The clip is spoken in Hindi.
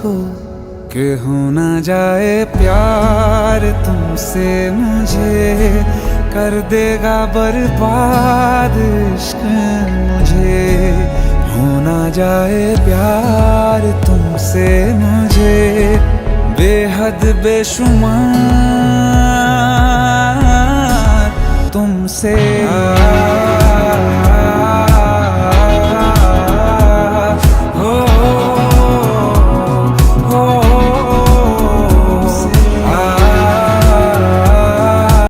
को कि हो ना जाए प्यार तुमसे मुझे, कर देगा बर्बाद इश्क मुझे। हो ना जाए प्यार तुमसे मुझे, बेहद बेशुमार तुमसे।